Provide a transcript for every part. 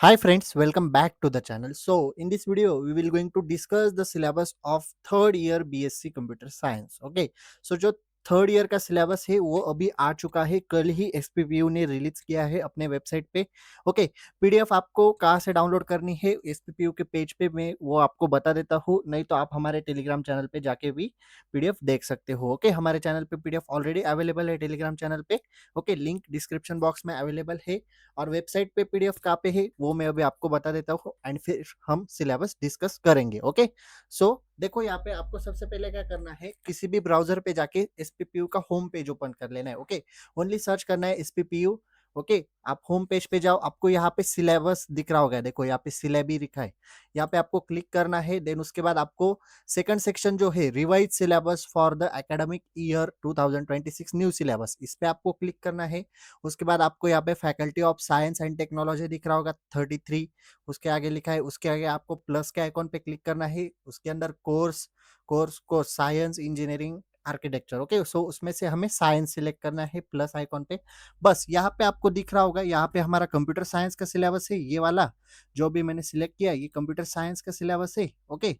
Hi friends, welcome back to the channel. So in this video, we will going to discuss the syllabus of third year BSc Computer Science. Okay, so जो third year का syllabus है वो अभी आ चुका है, कल ही SPPU ने release किया है अपने वेबसाइट पे। ओके, पीडीएफ आपको कहाँ से डाउनलोड करनी है एसपीपीयू के पेज पे मैं वो आपको बता देता हूँ, नहीं तो आप हमारे टेलीग्राम चैनल पे जाके भी पीडीएफ देख सकते हो। ओके, हमारे चैनल पे पीडीएफ ऑलरेडी अवेलेबल है टेलीग्राम चैनल पे। ओके, लिंक डिस्क्रिप्शन बॉक्स में अवेलेबल है और वेबसाइट पे पीडीएफ कहाँ पे है वो मैं अभी आपको बता देता हूँ एंड फिर हम सिलेबस डिस्कस करेंगे। ओके, सो देखो यहाँ पे आपको सबसे पहले क्या करना है, किसी भी ब्राउजर पे जाके एसपीपीयू का होम पेज ओपन कर लेना है। ओके, ओनली सर्च करना है एसपीपीयू। ओके, आप होम पेज पे जाओ, आपको यहाँ पे सिलेबस दिख रहा होगा, देखो यहाँ पे सिलेबी लिखा है, यहाँ पे आपको क्लिक करना है। देन उसके बाद आपको सेकंड सेक्शन जो है revise syllabus for the academic year 2026 new syllabus, इस पे आपको क्लिक करना है। उसके बाद आपको यहाँ पे faculty of science and technology दिख रहा होगा 33, उसके आगे लिखा है, उसके आगे आपको प्लस के आइकॉन पे क्लिक करना है। उसके अंदर course course course science engineering architecture. Okay, so उसमें से हमें साइंस सिलेक्ट करना है प्लस आइकॉन पे। बस यहाँ पे आपको दिख रहा होगा, यहाँ पे हमारा कंप्यूटर साइंस का सिलेबस है, ये वाला जो भी मैंने सिलेक्ट किया ये कंप्यूटर साइंस का सिलेबस है। ओके,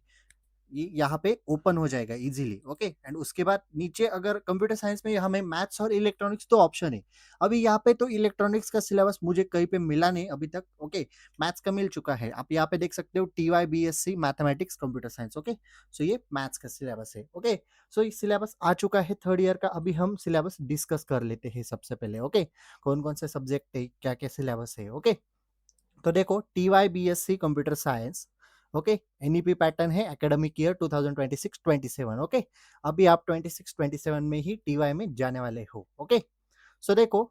ये यहाँ पे ओपन हो जाएगा इजीली। ओके, एंड उसके बाद नीचे अगर कंप्यूटर साइंस में हमें मैथ्स और इलेक्ट्रॉनिक्स तो ऑप्शन है। अभी यहाँ पे तो इलेक्ट्रॉनिक्स का सिलेबस मुझे कहीं पे मिला नहीं अभी तक। ओके, मैथ्स का मिल चुका है, आप यहाँ पे देख सकते हो TYBSc mathematics computer science. Okay, so ये मैथ्स का सिलेबस है। ओके, सो ये सिलेबस आ चुका है थर्ड ईयर का। अभी हम सिलेबस डिस्कस कर लेते हैं सबसे पहले। ओके, कौन कौन से सब्जेक्ट है, क्या क्या सिलेबस है। ओके, तो देखो TYBSc computer science. Okay, NEP pattern है एकेडमिक ईयर 2026-27। ओके, अभी आप 26-27 में ही टीवाई में जाने वाले हो। ओके, सो देखो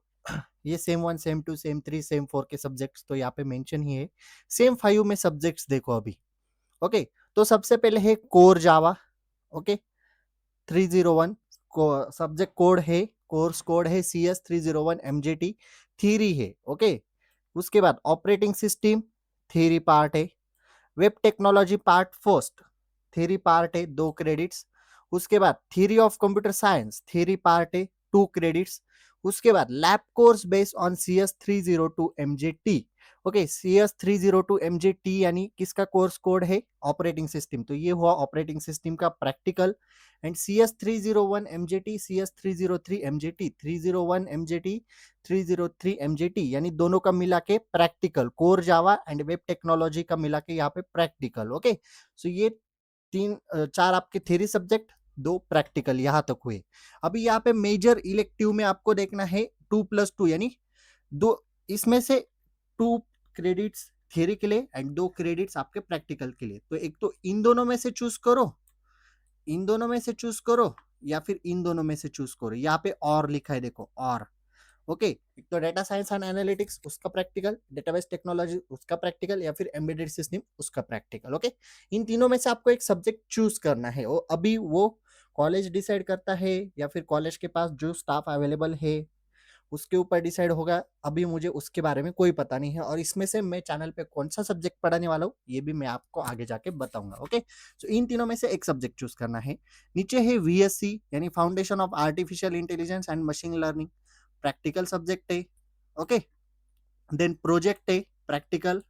ये सेम 1 सेम 2 सेम 3 सेम 4 के सब्जेक्ट्स तो यहाँ पे मेंशन ही है। सेम 5 में सब्जेक्ट्स देखो अभी। ओके, तो सबसे पहले है कोर जावा। ओके, 301 को सब्जेक्ट कोड है, कोर्स कोड है CS301 MJT, थ्योरी है। ओके, उसके बाद ऑपरेटिंग सिस्टम थ्योरी पार्ट है, web technology part first theory part है 2 क्रेडिट्स। उसके बाद theory of computer science theory part है 2 क्रेडिट्स। उसके बाद lab course based on CS302 MJT। Okay, CS302 MJT यानी किसका कोर्स कोड है, ऑपरेटिंग सिस्टम, तो ये हुआ ऑपरेटिंग सिस्टम का practical. And CS301 MJT CS303 MJT 301 MJT 303 MJT यानी दोनों का मिला के practical, core Java and web technology का मिला के यहाँ पे प्रैक्टिकल। ओके, सो ये चार आपके थ्योरी सब्जेक्ट, 2 प्रैक्टिकल यहाँ तक हुए। अभी यहाँ पे मेजर इलेक्टिव में आपको देखना है 2+2 यानी दो, इसमें से 2 क्रेडिट्स थ्योरी के लिए एंड 2 क्रेडिट्स आपके प्रैक्टिकल के लिए। तो एक तो इन दोनों में से चूज करो, इन दोनों में से चूज करो, या फिर इन दोनों में से चूज करो। यहाँ पे और लिखा है देखो, और। ओके, एक तो डेटा साइंस एंड एनालिटिक्स उसका प्रैक्टिकल, डेटाबेस टेक्नोलॉजी उसका प्रैक्टिकल, या फिर एम्बेडेड सिस्टम उसका प्रैक्टिकल। ओके, इन तीनों में से आपको एक सब्जेक्ट चूज करना है। वो अभी वो कॉलेज डिसाइड करता है या फिर कॉलेज के पास जो स्टाफ अवेलेबल है उसके ऊपर डिसाइड होगा। अभी मुझे उसके बारे में कोई पता नहीं है, और इसमें से मैं चैनल पे कौन सा सब्जेक्ट पढ़ाने वाला हूँ ये भी मैं आपको आगे जाके बताऊंगा। ओके, सो इन तीनों में से एक सब्जेक्ट चूज करना है। नीचे है VSC यानी foundation of artificial intelligence and machine learning, practical subject है। ओके, देन प्रोजेक्ट है प्रैक्टिकल,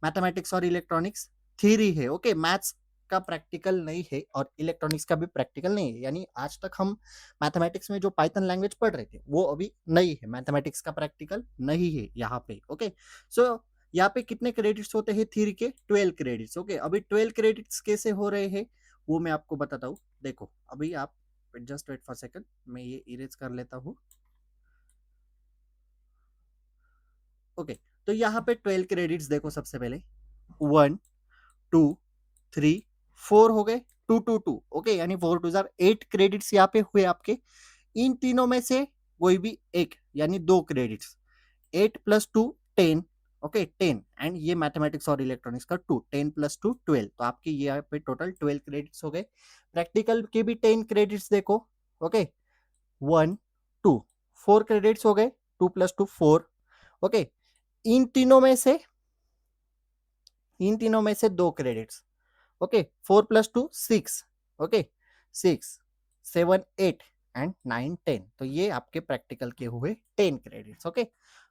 मैथमेटिक्स और इलेक्ट्रॉनिक्स थ्योरी है। ओके, मैथ्स का प्रैक्टिकल नहीं है और इलेक्ट्रॉनिक्स का भी प्रैक्टिकल नहीं है, यानी आज तक हम मैथमेटिक्स में जो पाइथन लैंग्वेज पढ़ रहे थे वो अभी नहीं है, मैथमेटिक्स का प्रैक्टिकल नहीं है यहाँ पे। ओके, सो यहाँ पे कितने क्रेडिट्स होते हैं थ्योरी के, 12 क्रेडिट्स। ओके, अभी 12 क्रेडिट्स कैसे हो रहे हैं वो मैं आपको बताता हूँ। देखो अभी आप जस्ट वेट फॉर सेकंड, मैं ये इरेज कर लेता हूँ। ओके, तो यहाँ पे 12 क्रेडिट्स देखो, सबसे पहले 1 2 3 4 हो गए, 2 2 2। ओके, यानी 4 2 8 क्रेडिट्स यहाँ पे हुए आपके। इन तीनों में से कोई भी एक यानी 2 क्रेडिट्स, 8 + 2 10। ओके, 10 एंड ये मैथमेटिक्स और इलेक्ट्रॉनिक्स का 2, 10 + 2 12, तो आपके यहाँ पे टोटल 12 क्रेडिट्स हो गए। प्रैक्टिकल के भी 10 क्रेडिट्स देखो। ओके, 1 2 4 क्रेडिट्स हो गए, 2 + 2 4। ओके, इन तीनों में से इन तीनों में से 2 क्रेडिट्स। ओके, 4 + 2 6। ओके, 6 7 8 एंड 9 10, तो ये आपके प्रैक्टिकल के हुए 10 क्रेडिट्स। ओके,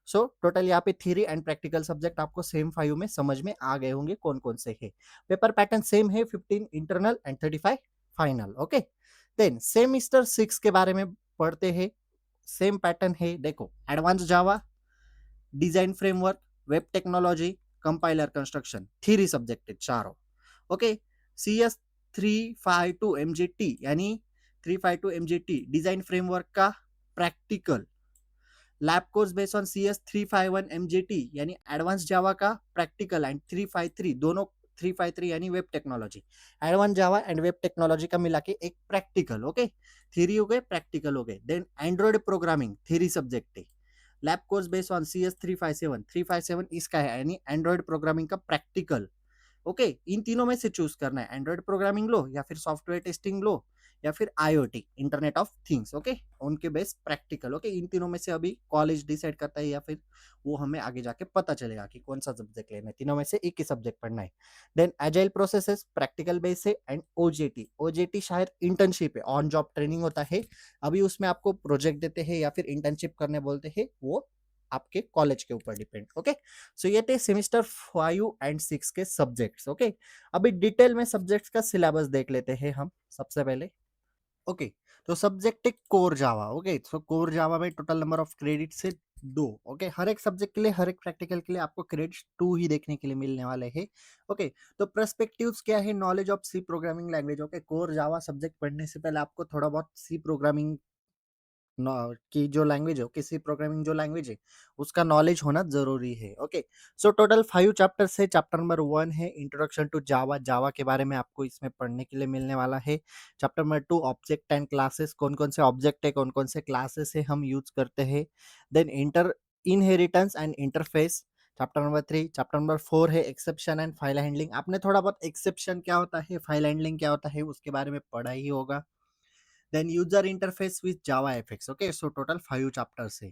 सो टोटल यहाँ पे थ्योरी एंड प्रैक्टिकल सब्जेक्ट आपको सेम 5 में समझ में आ गए होंगे कौन कौन से है। पेपर पैटर्न सेम है, 15 internal and 35 final. Okay, then semester 6 के बारे में पढ़ते हैं। सेम पैटर्न है, देखो, एडवांस जावा, design framework, web technology, compiler construction, theory subject है चारों। ओके, CS 352 MGT यानी 352 MGT डिजाइन फ्रेमवर्क का practical, lab course based on CS 351 MGT यानी एडवांस जावा का प्रैक्टिकल, एंड 353 दोनों, 353 यानी web technology, advance Java and web technology का मिला के एक प्रैक्टिकल। ओके, थ्योरी हो गए, प्रैक्टिकल हो गए। Then android programming theory subject है, lab course based on CS 357 इसका है यानी एंड्रॉइड प्रोग्रामिंग का प्रैक्टिकल। ओके, इन तीनों में से चूज करना है, एंड्रॉइड प्रोग्रामिंग लो या फिर सॉफ्टवेयर टेस्टिंग लो या फिर IoT internet of things. Okay, उनके बेस प्रैक्टिकल। ओके, इन तीनों में से अभी कॉलेज डिसाइड करता है या फिर वो हमें आगे जाके पता चलेगा कि कौन सा सब्जेक्ट लेना है, तीनों में से एक ही सब्जेक्ट पढ़ना है। Then agile processes practical base है, एंड OJT शायद इंटर्नशिप है, ऑन जॉब ट्रेनिंग होता है, अभी उसमें आपको प्रोजेक्ट देते हैं या फिर इंटर्नशिप करने बोलते हैं, वो आपके कॉलेज के ऊपर डिपेंड। ओके, सो ये थे सेमेस्टर 5 एंड 6 के सब्जेक्ट्स। ओके, अभी डिटेल में सब्जेक्ट्स का सिलेबस देख लेते हैं हम सबसे पहले। ओके, तो सब्जेक्ट है कोर जावा। ओके, सो कोर जावा में टोटल नंबर ऑफ क्रेडिट से 2। ओके, हर एक सब्जेक्ट के लिए, हर एक प्रैक्टिकल के लिए आपको क्रेडिट्स 2 ही देखने के लिए मिलने वाले हैं। ओके, तो पर्सपेक्टिव्स क्या है, knowledge of C programming language. Okay, core Java subject पढ़ने से पहले आपको थोड़ा बहुत सी प्रोग्रामिंग की जो लैंग्वेज है, किसी प्रोग्रामिंग जो लैंग्वेज है, उसका नॉलेज होना जरूरी है। ओके, सो टोटल 5 चैप्टर्स है। चैप्टर नंबर 1 है इंट्रोडक्शन टू जावा, जावा के बारे में आपको इसमें पढ़ने के लिए मिलने वाला है। Chapter number 2 object and classes, कौन कौन से ऑब्जेक्ट है, कौन कौन से क्लासेस है हम यूज करते हैं। Then inter inheritance and interface, chapter number 3। Chapter number 4 है एक्सेप्शन एंड फाइल हैंडलिंग, आपने थोड़ा बहुत एक्सेप्शन क्या होता है, फाइल हैंडलिंग क्या होता है, उसके बारे में पढ़ा ही होगा। then user interface with JavaFX। okay, so total 5 chapters है।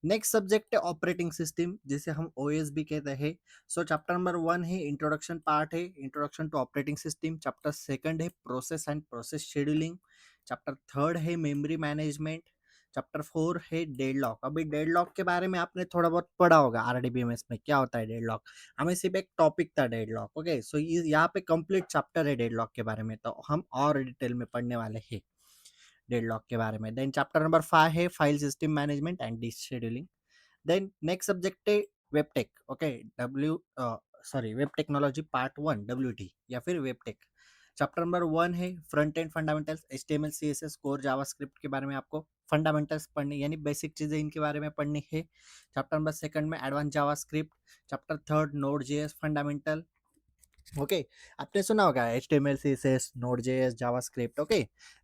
नेक्स्ट सब्जेक्ट है ऑपरेटिंग सिस्टम, जिसे हम OS भी कहते हैं। सो चैप्टर नंबर 1 है इंट्रोडक्शन पार्ट है, introduction to operating system. Chapter 2 है process and process scheduling. Chapter 3 है मेमोरी मैनेजमेंट। चैप्टर 4 है डेडलॉक। अभी डेडलॉक के बारे में आपने थोड़ा बहुत पढ़ा होगा, RDBMS में क्या होता है डेडलॉक, हमें सिर्फ एक टॉपिक था डेडलॉक। ओके, सो यहाँ पे कंप्लीट चैप्टर है डेडलॉक के बारे में, तो हम और डिटेल में पढ़ने वाले हैं डेडलॉक के बारे में। देन चैप्टर नंबर 5 है file system management and scheduling. Then next subject है web tech. Okay, web technology part 1, WT या फिर वेब टेक। चैप्टर नंबर 1 है front end fundamentals, HTML CSS core JavaScript के बारे में आपको फंडामेंटल्स पढ़ने यानी बेसिक चीजें इनके बारे में पढ़नी है। चैप्टर नंबर 2 में advance JavaScript. Chapter 3 Node.js fundamental. Okay, आपने सुना होगा HTML CSS Node.js JavaScript. Okay,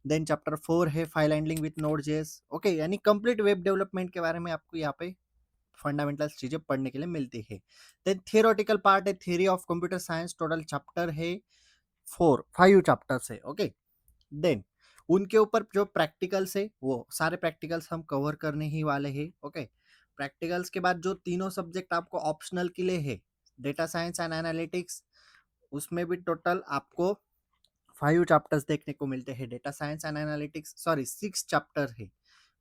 then chapter 4 है file handling with Node.js। Okay, यानी कंप्लीट वेब डेवलपमेंट के बारे में आपको यहाँ पे फंडामेंटल्स चीजें पढ़ने के लिए मिलती है। देन थियोरेटिकल पार्ट है theory of computer science, total chapter है 5 चैप्टर्स है। ओके, देन उनके ऊपर जो प्रैक्टिकल्स है वो सारे प्रैक्टिकल्स हम कवर करने ही वाले हैं। ओके, प्रैक्टिकल्स के बाद जो तीनों सब्जेक्ट आपको ऑप्शनल के लिए है, डेटा साइंस एंड एनालिटिक्स, उसमें भी टोटल आपको 5 चैप्टर्स देखने को मिलते हैं। Data science and analytics, sorry 6 chapter है।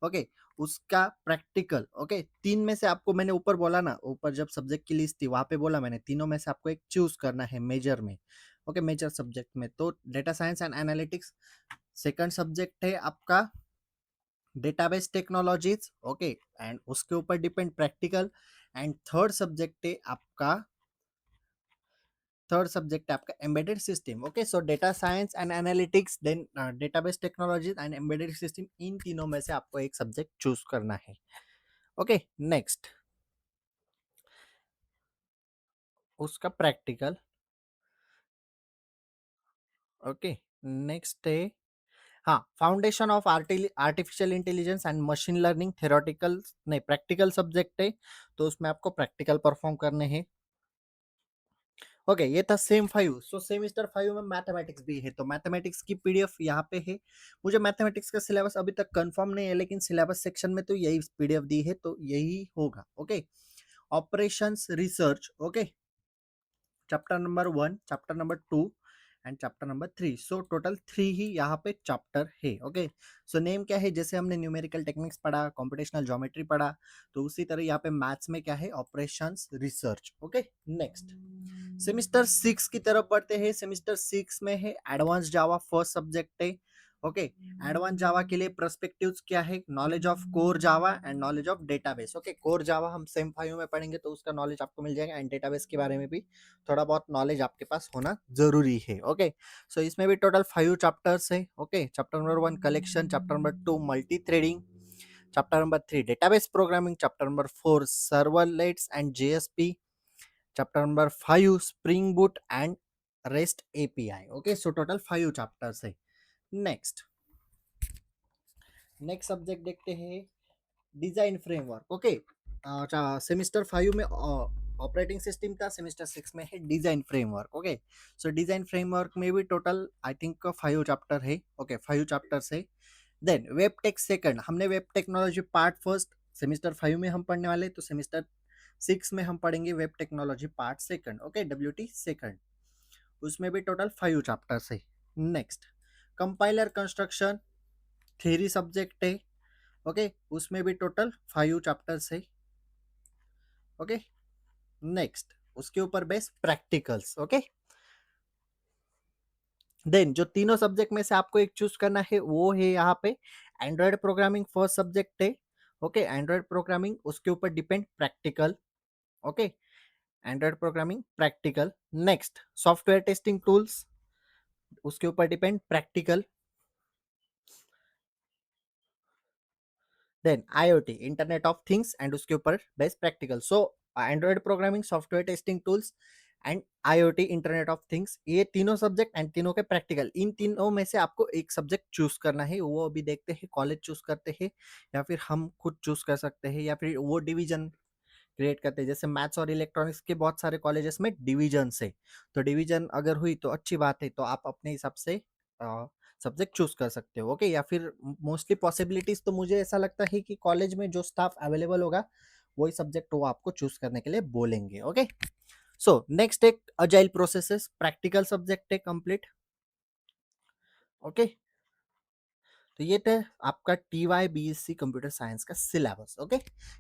ओके, उसका प्रैक्टिकल। ओके, 3 में से आपको मैंने ऊपर बोला ना, ऊपर जब सब्जेक्ट की लिस्ट थी वहां पे बोला मैंने, तीनों में से आपको एक चूज करना है मेजर में। ओके, मेजर सब्जेक्ट में तो data science and analytics. Second subject है आपका डेटाबेस टेक्नोलॉजीज। ओके, एंड उसके ऊपर depend practical. And third subject है आपका embedded system. Okay, so data science and analytics, then database technologies and embedded system, इन तीनों में से आपको एक सब्जेक्ट चूज करना है। ओके, नेक्स्ट उसका प्रैक्टिकल। ओके, नेक्स्ट है हाँ foundation of artificial intelligence and machine learning, theoretical नहीं प्रैक्टिकल सब्जेक्ट है, तो उसमें आपको प्रैक्टिकल परफॉर्म करने हैं। ओके, ये था सेम 5। सो सेमेस्टर 5 में मैथमेटिक्स भी है, तो मैथमेटिक्स की PDF यहाँ पे है। मुझे मैथमेटिक्स का सिलेबस अभी तक कंफर्म नहीं है, लेकिन सिलेबस सेक्शन में तो यही PDF दी है, तो यही होगा। Okay, operations research. Okay, chapter number 1, chapter number 2 and chapter number 3। So total 3 ही यहाँ पे चैप्टर है। ओके, सो नेम क्या है, जैसे हमने न्यूमेरिकल टेक्निक्स पढ़ा, कंप्यूटेशनल ज्योमेट्री पढ़ा, तो उसी तरह यहाँ पे मैथ्स में क्या है, operations research. Okay, next semester 6 की तरफ बढ़ते हैं। सेमिस्टर 6 में है एडवांस जावा, फर्स्ट सब्जेक्ट है। ओके, एडवांस जावा के लिए पर्सपेक्टिव्स क्या है, knowledge of core Java and knowledge of database. Okay, core जावा हम सेम 5 में पढ़ेंगे तो उसका नॉलेज आपको मिल जाएगा, एंड डेटाबेस के बारे में भी थोड़ा बहुत नॉलेज आपके पास होना जरूरी है। ओके, सो इसमें भी टोटल 5 चैप्टर्स है। Okay, chapter number 1 collection, chapter number 2 multi threading, chapter number 3 database programming, chapter number 4 servlets and JSP, chapter number 5 spring boot and rest api। okay, so total 5 chapters है। next next subject देखते हैं design framework. Okay, semester 5 में operating system था, semester 6 में है design framework. Okay, सो design framework में भी total I think 5 chapter है। ओके, 5 चैप्टर्स है। देन वेब टेक सेकंड, हमने web technology part first semester 5 में हम पढ़ने वाले, तो सेमिस्टर 6 में हम पढ़ेंगे web technology part second. Okay, WT second, उसमें भी टोटल 5 चैप्टर्स है। Next compiler construction theory subject है। ओके, उसमें भी टोटल 5 चैप्टर्स है। ओके, नेक्स्ट उसके ऊपर बेस प्रैक्टिकल्स। ओके, देन जो तीनों सब्जेक्ट में से आपको एक चूज करना है वो है यहाँ पे एंड्रॉयड प्रोग्रामिंग, फर्स्ट सब्जेक्ट है। ओके, एंड्रॉयड प्रोग्रामिंग, उसके ऊपर depend practical. Okay, android programming practical. Next software testing tools, उसके ऊपर depend practical. Then IOT internet of things and उसके ऊपर best practical. So android programming, software testing tools and IOT internet of things, ये तीनों subject and तीनों के practical, इन तीनों में से आपको एक सब्जेक्ट चूज करना है। वो अभी देखते हैं कॉलेज चूज करते हैं या फिर हम खुद चूज कर सकते हैं, या फिर वो डिवीजन क्रिएट करते हैं। जैसे मैथ्स और इलेक्ट्रॉनिक्स के बहुत सारे कॉलेजेस में डिवीजन है, तो डिवीजन अगर हुई तो अच्छी बात है, तो आप अपने हिसाब से सब्जेक्ट चूज कर सकते हो। ओके, या फिर मोस्टली पॉसिबिलिटीज तो मुझे ऐसा लगता है कि कॉलेज में जो स्टाफ अवेलेबल होगा वही सब्जेक्ट वो आपको चूज करने के लिए बोलेंगे। ओके, सो नेक्स्ट एक अजाइल प्रोसेसेस, प्रैक्टिकल सब्जेक्ट है कंप्लीट। ओके, तो ये था आपका TY BSc कंप्यूटर साइंस का सिलेबस। ओके,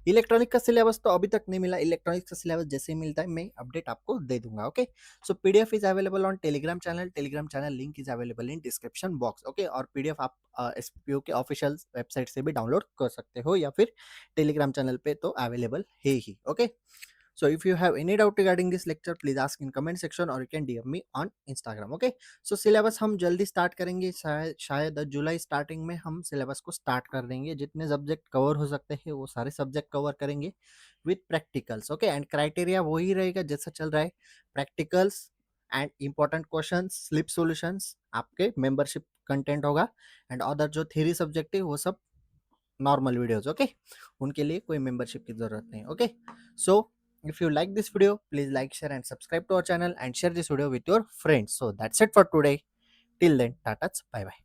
इलेक्ट्रॉनिक का सिलेबस तो अभी तक नहीं मिला, इलेक्ट्रॉनिक्स का सिलेबस जैसे ही मिलता है मैं अपडेट आपको दे दूंगा। Okay, so PDF is available on Telegram channel, Telegram channel link is available in description box. Okay, और पीडीएफ आप एसपीओ के ऑफिशियल वेबसाइट से भी डाउनलोड कर सकते हो, या फिर टेलीग्राम चैनल पे तो अवेलेबल है ही। Okay, so if you have any doubt regarding this lecture, please ask in comment section or you can DM me on Instagram. Okay, so syllabus हम जल्दी स्टार्ट करेंगे, शायद जुलाई स्टार्टिंग में हम सिलेबस को स्टार्ट कर देंगे। जितने सब्जेक्ट कवर हो सकते हैं वो सारे सब्जेक्ट कवर करेंगे with practicals. Okay, and criteria वही रहेगा जैसा चल रहा है, practicals and important question, slip solutions आपके मेंबरशिप कंटेंट होगा, एंड अदर जो थ्योरी सब्जेक्ट है वो सब नॉर्मल वीडियोस। ओके, उनके लिए कोई मेंबरशिप की जरूरत नहीं। Okay, so if you like this video, please like, share and subscribe to our channel and share this video with your friends. So that's it for today. Till then, tata, bye bye.